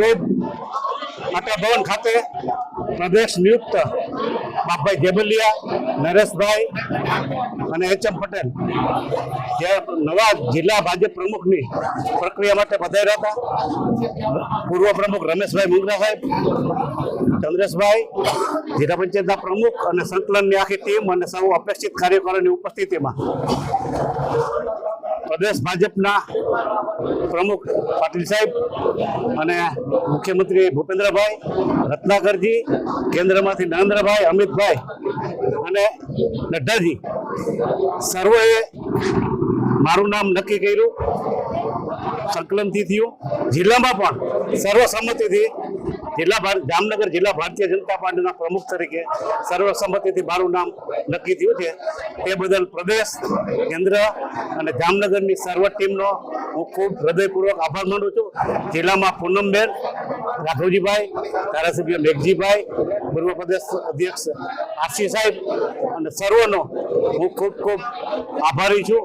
રોજ માતા ભવન ખાતે પ્રદેશ નિયુક્ત બાપભાઈ જેબલિયા, નરેશભાઈ અને એચ.એમ. પટેલ જે નવા જિલ્લા ભાજપ પ્રમુખની પ્રક્રિયા માટે પધાર્યા હતા. પૂર્વ પ્રમુખ રમેશભાઈ મુંગરા સાહેબ, ચંદ્રેશભાઈ, જિલ્લા પંચાયતના પ્રમુખ અને સંકલનની આખી ટીમ અને સૌ અપેક્ષિત કાર્યકરોની ઉપસ્થિતિમાં પ્રદેશ ભાજપના પ્રમુખ પાટીલ સાહેબ અને મુખ્યમંત્રી ભૂપેન્દ્રભાઈ, રત્નાકરજી, કેન્દ્રમાંથી નરેન્દ્રભાઈ, અમિતભાઈ અને નડ્ડાજી સર્વોએ મારું નામ નક્કી કર્યું. સંકલનથી થયું. જિલ્લામાં પણ સર્વસંમતિથી જામનગર જિલ્લા ભારતીય જનતા પાર્ટીના પ્રમુખ તરીકે સર્વસંમતિથી મારું નામ નક્કી થયું છે. તે બદલ પ્રદેશ, કેન્દ્ર અને જામનગરની સર્વ ટીમનો હું ખૂબ હૃદયપૂર્વક આભાર માનું છું. જિલ્લામાં પૂનમબેન, રાઘવજીભાઈ, ધારાસભ્ય મેઘજીભાઈ, પૂર્વ પ્રદેશ અધ્યક્ષ આરસી સાહેબ અને સર્વનો હું ખૂબ ખૂબ આભારી છું.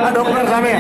ડોક્ટર સામે